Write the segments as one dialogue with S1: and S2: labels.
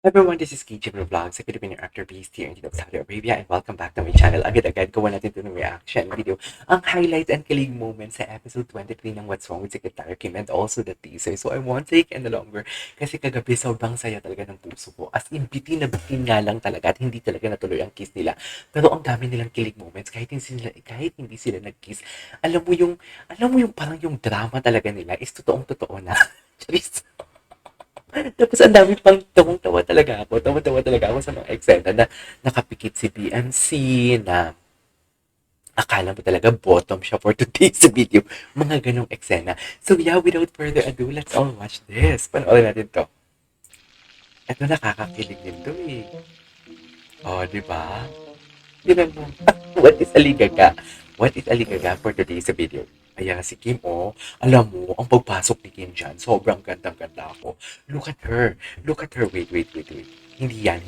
S1: Everyone, this is KJ Vlogs, a Filipino actor based here in Saudi Arabia, and welcome back to my channel. Agad-agad gawa natin ito ng reaction video. Ang highlights and kilig moments sa episode 23 ng What's Wrong with Secretary Kim and also the teaser. So I won't take any longer kasi kagabi sobrang saya talaga ng puso ko. As in, bitin na bitin nga lang talaga at hindi talaga natuloy ang kiss nila. Pero ang dami nilang kilig moments kahit hindi sila nag-kiss. Alam mo yung parang yung drama talaga nila is totoong-totoo na. Charis. Tapos ang dami pang tawang-tawa talaga ako. Tawa-tawa talaga ako sa mga eksena na nakapikit si BMC na akala mo talaga bottom siya for today's video. Mga ganong eksena. So yeah, without further ado, let's all watch this. Panoorin natin to. Ito nakakakilig din to eh. Oh, di ba? Tinan mo. What is Aligaga? What is Aligaga for today's video? Ayan si Kim, oh. Alam mo, ang pagpasok ni Kim dyan, sobrang gandang-ganda ako. Look at her. Look at her. Wait. Hindi yan.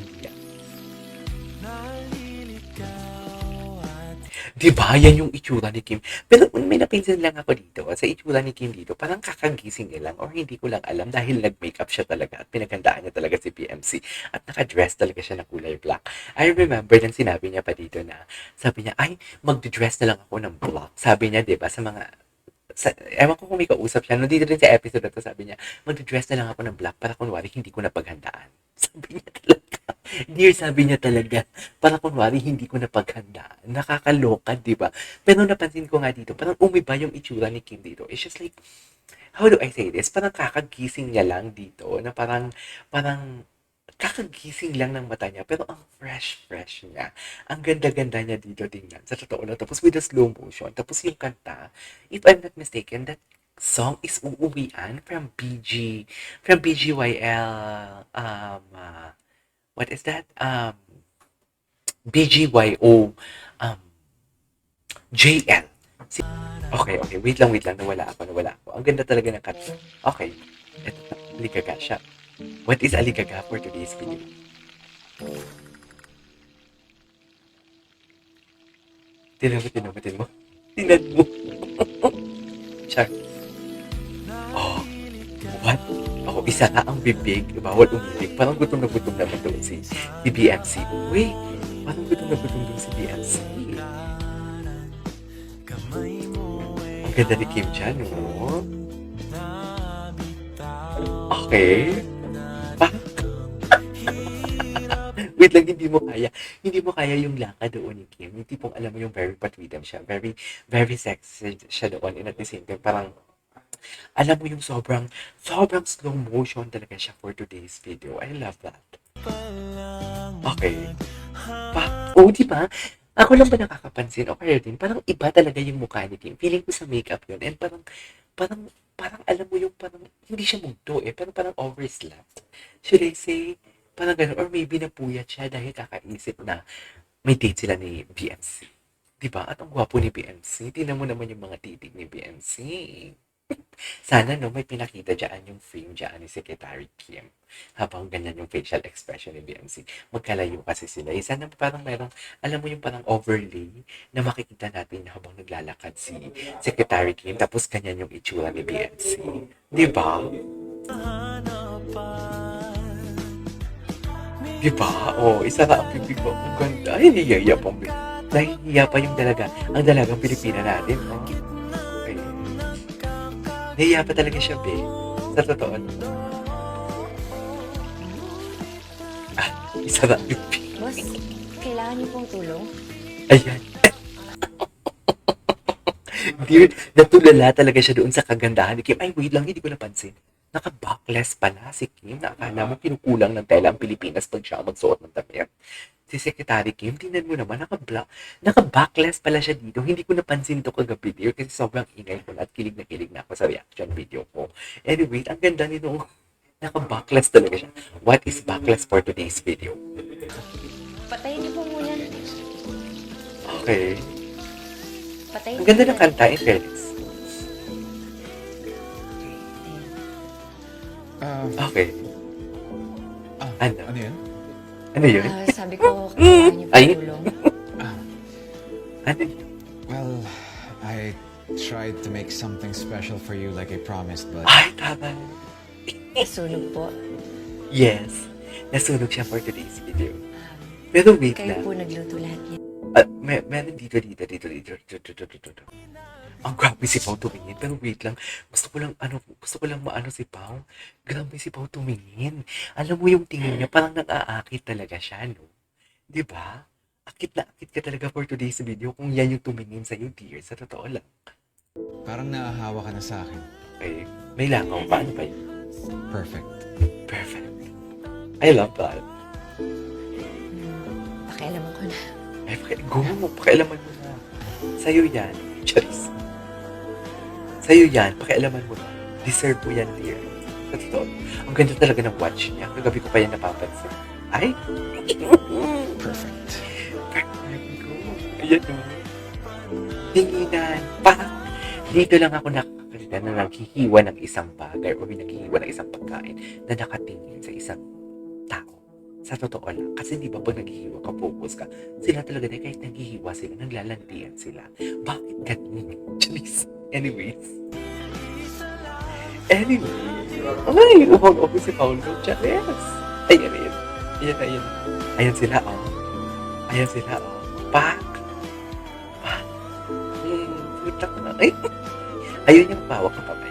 S1: Diba? Yan yung itsura ni Kim. Pero may napinsan lang ako dito. Sa itsura ni Kim dito, parang kakagising niya lang or hindi ko lang alam dahil nag-makeup siya talaga at pinagandaan niya talaga si PMC at naka-dress talaga siya na kulay black. I remember nang sinabi niya pa dito na, sabi niya, ay, mag-dress na lang ako ng black. Sabi niya, diba, ewan ko kung may kausap siya, no, dito rin sa episode na to, sabi niya, mag-dress na lang ako ng black para kunwari hindi ko na paghandaan. Sabi niya talaga. Dear, sabi niya talaga, para kunwari hindi ko na paghandaan. Nakakaloka, di ba? Pero napansin ko nga dito, parang umiba yung itsura ni Kim dito. It's just like, how do I say this? Parang kakagising niya lang dito, na parang kakagising lang ng mata niya, pero ang fresh niya. Ang ganda-ganda niya dito tingnan. Sa totoo lang. Tapos with the slow motion. Tapos yung kanta, if I'm not mistaken, that song is Uuwian from BGYL, what is that? BGYO, um, JL. Okay, wait lang, nawala ako. Ang ganda talaga ng kanta. Okay, eto na, Aligaga siya. What is Aligaga for today's video? Tinan mo. Tinan mo. Char. Oh, what? Oh, isa na ang bibig. Bawal umibig. Parang gutom na naman doon si BMC. Wait, parang gutom na doon si BMC. Ang ganda ni Kim dyan, no? Okay. Wait lang, hindi mo kaya yung lakad doon ni Kim. Yung tipong alam mo yung very patwidem siya. Very, very sexy siya doon. And at the same time, parang, alam mo yung sobrang slow motion talaga siya for today's video. I love that. Okay. Di ba? Ako lang ba nakakapansin? Okay din. Parang iba talaga yung mukha ni Kim. Feeling ko sa makeup yun. And parang alam mo yung parang, hindi siya mugto eh. Pero parang overslapped. Should I say, parang gano'n. Or maybe napuyat siya dahil kakaisip na may date sila ni BMC. Diba? At ang gwapo ni BMC. Tingnan mo naman yung mga titig ni BMC. Sana no, may pinakita dyan yung frame dyan ni Secretary Kim. Habang ganyan yung facial expression ni BMC. Magkalayo kasi sila. Sana parang merong, alam mo yung parang overlay na makikita natin habang naglalakad si Secretary Kim. Tapos ganyan yung itsura ni BMC. Diba? Diba? Isa na ang bibig ko. Ang ganda. Ay, niyaya pa. Nahihiya pa yung dalaga. Ang dalagang Pilipina natin. Okay. Nahihiya pa talaga siya, be. Sa totoo. Isa na ang bibig.
S2: Boss, kailangan niyo pong tulong?
S1: Ayan. Dear, natulala talaga siya doon sa kagandahan ni Kim. Ay, wait lang, hindi ko napansin. Naka-backless pala si Kim. Akala mo kinukulang ng tela ang Pilipinas pag siya magsuot ng damit. Si Secretary Kim, tingnan mo naman, naka-backless pala siya dito. Hindi ko napansin to kagabi, dear, kasi sobrang ingay ko na at kilig na ako sa reaction video ko. Anyway, ang ganda nito. Naka-backless talaga siya. What is backless for today's video?
S2: Patayin niyo po muna.
S1: Okay.
S2: Patayin
S1: Ang ganda
S2: niyo
S1: ng kanta, in fairness. Okay. Ano?
S3: Ano yun?
S1: Ano yun?
S2: Sabi ko, kailangan niyo
S1: Ay.
S2: pong tulong.
S1: Ano yun?
S3: Well, I tried to make something special for you like I promised, but
S1: Ay, tama.
S2: Sunog po.
S1: Yes. Nasunog siya for today's video. Pero wait
S2: Kayo
S1: lang.
S2: po nagluto lahat yan.
S1: Meron dito. Ang grabe si Pao tumingin. Pero wait lang. Gusto ko lang maano si Pao. Grabe si Pao tumingin. Alam mo yung tingin niya, parang nag-aakit talaga siya, no? Diba? Akit na akit ka talaga for today's video kung yan yung tumingin sa'yo, dear. Sa totoo lang.
S3: Parang naahawa ka na sa akin.
S1: Okay. May langaw. Paano ba yun?
S3: Perfect.
S1: Perfect. I love that.
S2: Pakialaman ko na.
S1: Ay, pakialaman mo na. Sa'yo yan. Charis. Sa'yo yan. Pakialaman mo na. Deserve mo yan, dear. Sa totoo. Ang ganda talaga ng watch niya. Kagabi ko pa yan napapansin. Ay!
S3: Perfect.
S1: Perfect ko. Ayan o. Tinginan. Dito lang ako nakakalita na naghihiwa ng isang bagay o naghihiwa ng isang pagkain na nakatingin sa isang tao. Sa totoo lang. Kasi di ba pag naghihiwa ka, focus ka, sila talaga na kahit naghihiwa sila, naglalantian sila. Bakit ganun? Charis. Anyways. Ay, umag-office si Paolo. Charis. Ayan. Ayan sila, oh. Pak. Putak na. Ay. Ayun yung pawak na pabay.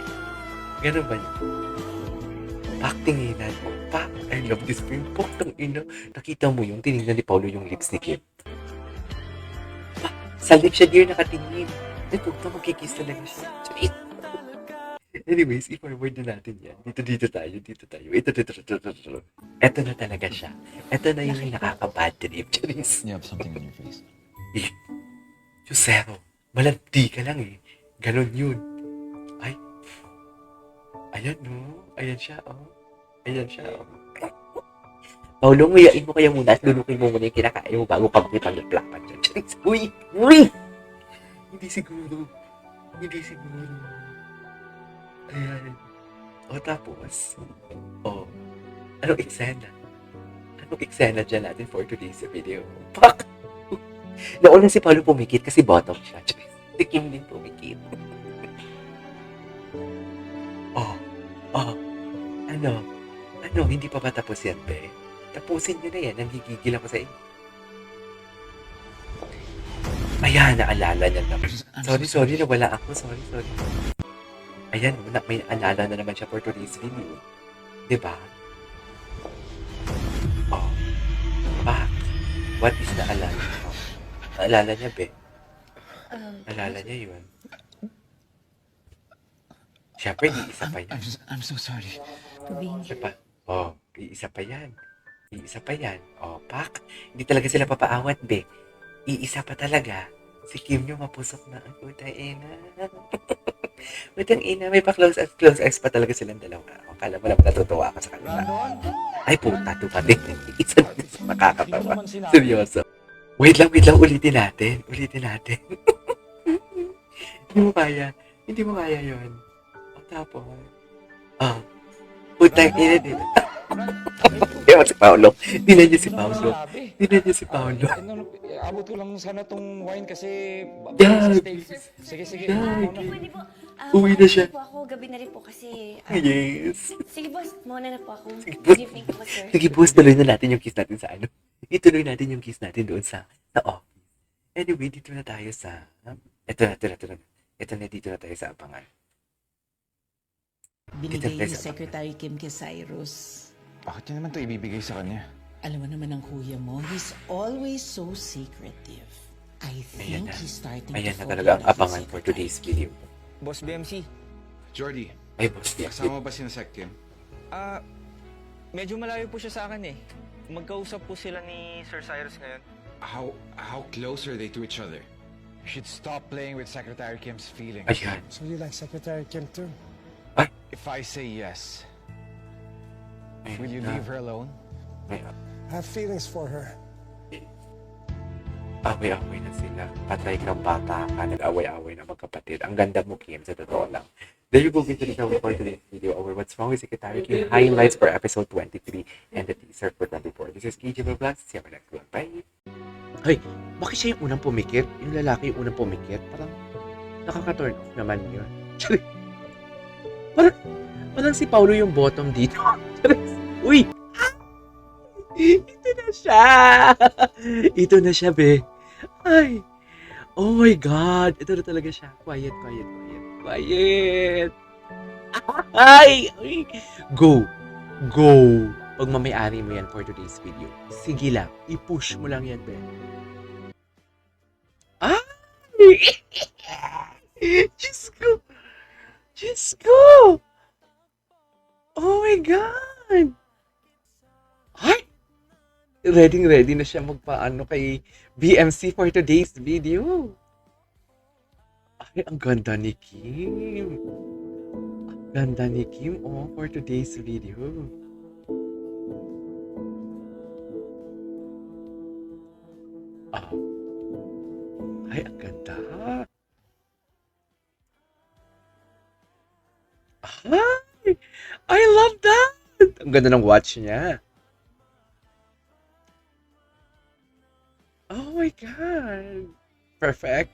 S1: Ganun ba yun? Pak, tinginan mo. Pak, I love this film. Pak, ina. Nakita mo yung tinignan ni Paolo yung lips ni Kim. Pak, sa lips siya dear nakatingin. Ay, puta, magkikiss talaga siya. Charit. Anyways, i-forward na natin yan. Dito tayo. Ito. Ito na talaga siya. Ito na yung nakaka-bad trip. Charis.
S3: You have something on your face.
S1: Yusero, malandi ka lang eh. Ganon yun. Ay. Ayan no. Ayan siya oh. Paolo, nguyain mo kaya muna at lunukin mo muna yung kinakain mo bago pag ipaglaplapan dyan. Charis. Uy! Hindi siguro. Ayan. O tapos, anong eksena dyan natin for today's video? Pak! Nauna si Paolo pumikit kasi bottom siya. Si Kim din pumikit. Hindi pa ba tapos yan, be? Tapusin nyo na yan. Nanggigigil ako sa inyo. Ayan, naalala niya na. Sorry, nawala ako. Sorry. Ayan, may alala na naman siya for today's video. Diba? Pak, what is naalala niya? Naalala niya, be? Naalala niya yun. Siyempre, iisa pa yan.
S3: I'm so sorry.
S2: Tubing.
S1: Diba? Iisa pa yan. Pak, hindi talaga sila papaawat, be. Iisa pa talaga. Si Kim nyo mapusok na. Ang putang ina. May pa-close eyes pa talaga silang dalawa. Akala mo naman natutuwa ako sa kanila. Ay, puta, dumating. Isa na nakakatawa. Seryoso. Wait lang, ulitin natin. Hindi mo kaya yun. Tapos, putang ina din. Ewan si Paolo. Dinan niya si Paolo.
S4: Abot ko lang sana tong wine kasi... Sige.
S2: Pwede po.
S1: Uwi na siya.
S2: Po ako, gabi na rin po kasi...
S1: Yes.
S2: Sige boss, muna na po ako.
S1: Sige, boss.
S2: Good evening po, sir.
S1: Sige, boss, tuloy na natin yung kiss natin sa ano. Ituloy natin yung kiss natin doon sa office. Anyway, dito na tayo sa... Ito na. Dito na tayo sa abangan.
S5: Binigay ni Secretary Kim kay Cyrus.
S3: Bakit niya naman to ibibigay sa kanya?
S5: Alam mo naman ang kuya mo, he's always so secretive. I think he's starting
S1: Ayan
S5: to
S1: na
S5: fall
S1: talaga ang
S5: in love with
S1: abangan for
S5: Secretary
S1: today's
S5: Kim.
S1: video.
S4: Boss BMC,
S3: Jordy,
S1: Ay, boss,
S3: kasama ba si Sec Kim?
S4: medyo malayo po siya sa akin eh. Magkausap po sila ni Sir Cyrus ngayon.
S3: How close are they to each other? You should stop playing with Secretary Kim's feelings.
S1: Ayan.
S6: So you like Secretary Kim too?
S3: If I say yes,
S1: Ayan
S3: will you
S1: na.
S3: leave her alone?
S1: Ayan.
S6: I have feelings for her.
S1: Away-away na sila. Patay kang bata ka. Nag-away-away na magkapatid. Ang ganda mo, Kim, sa totoo lang. There you go, with the for today's video. Our What's Wrong with Secretary Kim highlights for episode 23 and the teaser for 24. This is KJ Vlogs. See you on the next one. Bye! Ay, bakit siya yung unang pumikit? Yung lalaki yung unang pumikit? Parang nakaka-turn off naman yun. Parang si Paulo yung bottom dito. Uy! Ito na siya, be. Ay. Oh my God. Ito na talaga siya. Quiet, quiet, quiet. Quiet. Ay. Ay. Go. Go. Pag mamayari mo yan for today's video, sige lang. I-push mo lang yan, be. Ay. Diyos ko. Diyos ko. Oh my God. Ay. Ready na siya magpaano kay BMC for today's video. Ay, ang ganda ni Kim. Ang ganda ni Kim, for today's video. Ah. Ay, ang ganda. Ay, I love that. Ang ganda ng watch niya. Oh my God. Perfect.